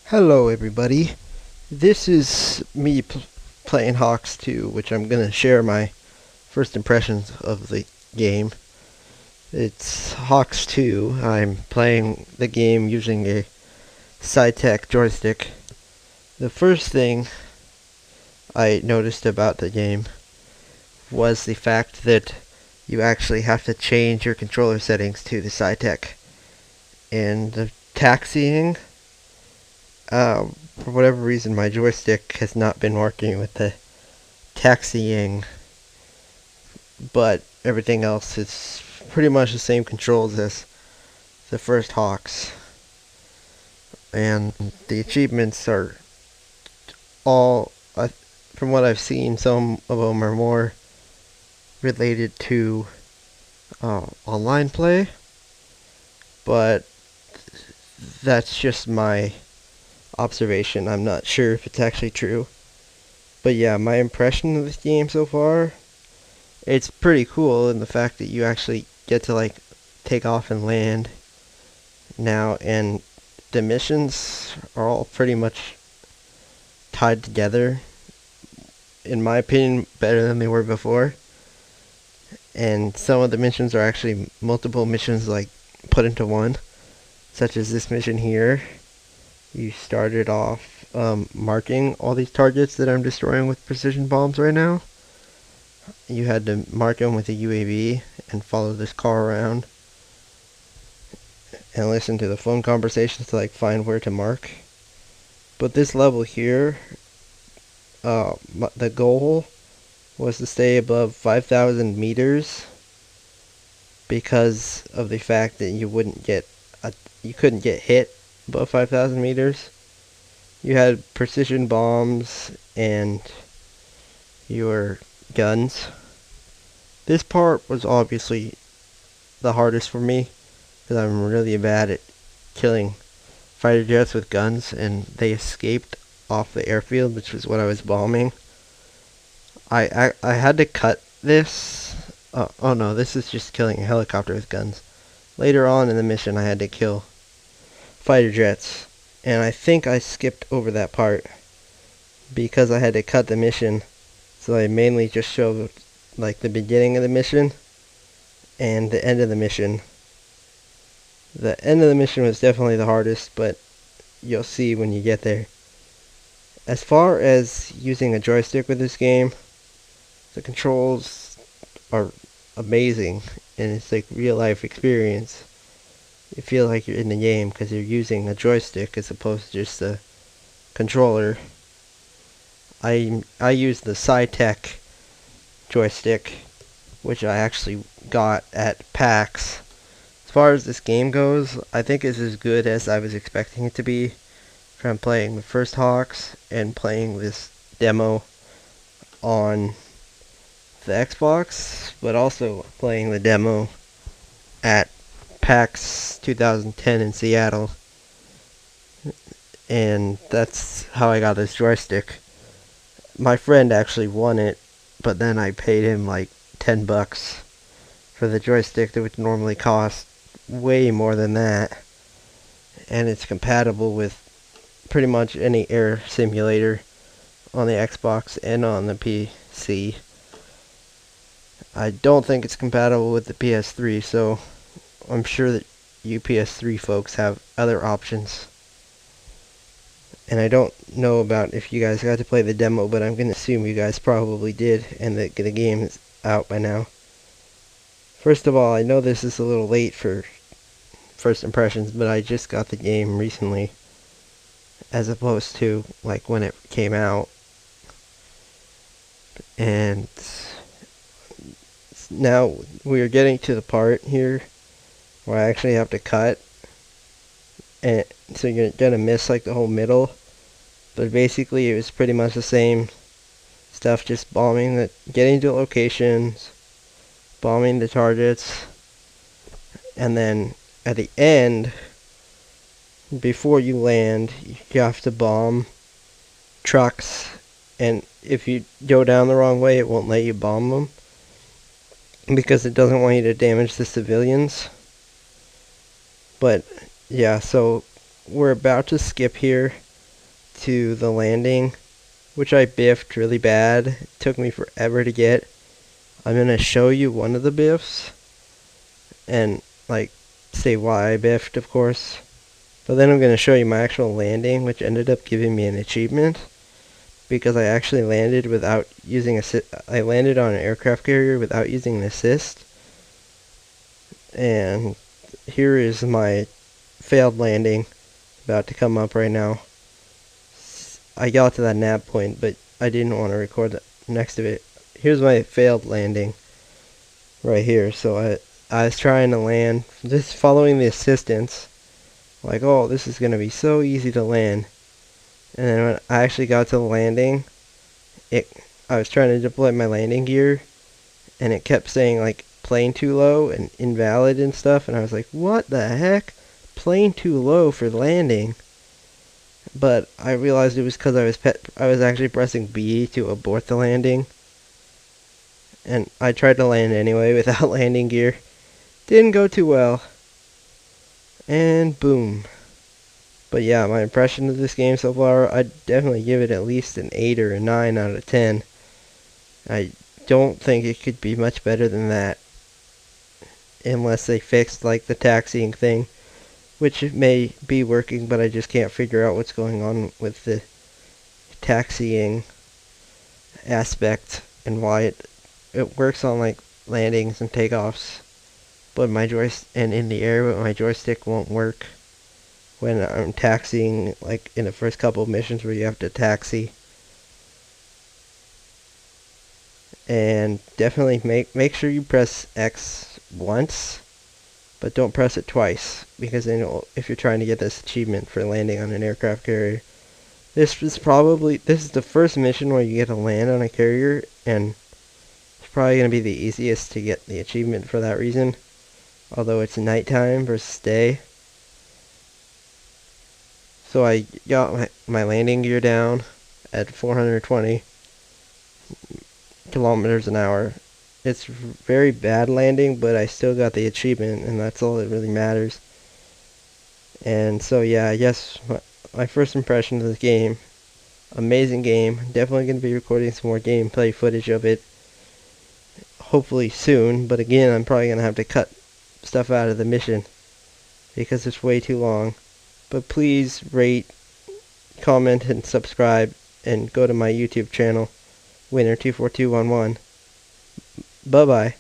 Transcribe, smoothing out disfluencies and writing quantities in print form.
Hello everybody, this is me playing Hawks 2, which I'm going to share my first impressions of the game. It's Hawks 2. I'm playing the game using a SciTech joystick. The first thing I noticed about the game was the fact that you actually have to change your controller settings to the SciTech. And the taxiing, for whatever reason, my joystick has not been working with the taxiing, but everything else is pretty much the same controls as the first Hawks. And the achievements are all, from what I've seen, some of them are more related to online play, but that's just my observation. I'm not sure if it's actually true. But yeah, my impression of this game so far, it's pretty cool in the fact that you actually get to take off and land now, and the missions are all pretty much tied together, in my opinion, better than they were before. And some of the missions are actually multiple missions put into one, such as this mission here. You started off marking all these targets that I'm destroying with precision bombs right now. You had to mark them with a UAV and follow this car around and listen to the phone conversations to find where to mark. But this level here, the goal was to stay above 5,000 meters because of the fact that you couldn't get hit above 5,000 meters. You had precision bombs and your guns. This part was obviously the hardest for me because I'm really bad at killing fighter jets with guns, and they escaped off the airfield, which was what I was bombing. I had to cut this. Oh no, this is just killing a helicopter with guns. Later on in the mission, I had to kill fighter jets, and I think I skipped over that part because I had to cut the mission, so I mainly just showed the beginning of the mission and the end of the mission. The end of the mission was definitely the hardest, but you'll see when you get there. As far as using a joystick with this game, the controls are amazing, and it's like real life experience. You feel like you're in the game because you're using a joystick as opposed to just a controller. I use the SciTech joystick, which I actually got at PAX. As far as this game goes, I think it's as good as I was expecting it to be from playing the first Hawks and playing this demo on the Xbox, but also playing the demo at PAX 2010 in Seattle. And that's how I got this joystick. My friend actually won it, but then I paid him like $10 for the joystick that would normally cost way more than that. And it's compatible with pretty much any air simulator on the Xbox and on the PC. I don't think it's compatible with the PS3, so I'm sure that you PS3 folks have other options. And I don't know about if you guys got to play the demo, but I'm going to assume you guys probably did, and that the game is out by now. First of all, I know this is a little late for first impressions, but I just got the game recently, as opposed to when it came out. And now we are getting to the part here where I actually have to cut, and so you're gonna miss the whole middle. But basically, it was pretty much the same stuff, just getting to locations, bombing the targets, and then at the end, before you land, you have to bomb trucks, and if you go down the wrong way, it won't let you bomb them because it doesn't want you to damage the civilians. But yeah, so we're about to skip here to the landing, which I biffed really bad. It took me forever to get. I'm going to show you one of the biffs and like say why I biffed, of course. But then I'm going to show you my actual landing, which ended up giving me an achievement because I actually landed without using I landed on an aircraft carrier without using an assist. And here is my failed landing about to come up right now. I got to that nav point, but I didn't want to record the next of it. Here's my failed landing right here. So I was trying to land, just following the assistance, like, oh, this is going to be so easy to land. And then when I actually got to the landing, I was trying to deploy my landing gear, and it kept saying, like, plane too low and invalid and stuff, and I was like, what the heck? Plane too low for landing. But I realized it was because I was actually pressing B to abort the landing. And I tried to land anyway without landing gear. Didn't go too well. And boom. But yeah, my impression of this game so far, I'd definitely give it at least an 8 or a 9 out of 10. I don't think it could be much better than that. Unless they fixed like the taxiing thing, which it may be working, but I just can't figure out what's going on with the taxiing aspect and why it works on like landings and takeoffs, but and in the air, but my joystick won't work when I'm taxiing, like in the first couple of missions where you have to taxi. And definitely make sure you press X once, but don't press it twice, because then if you're trying to get this achievement for landing on an aircraft carrier. This is the first mission where you get to land on a carrier, and it's probably going to be the easiest to get the achievement for that reason, although it's nighttime versus day. So I got my landing gear down at 420 kilometers an hour. It's very bad landing, but I still got the achievement, and that's all that really matters. And so yeah, I guess my first impression of this game, amazing game. Definitely going to be recording some more gameplay footage of it, hopefully soon. But again, I'm probably going to have to cut stuff out of the mission because it's way too long. But please rate, comment, and subscribe, and go to my YouTube channel, Winner24211. Bye-bye.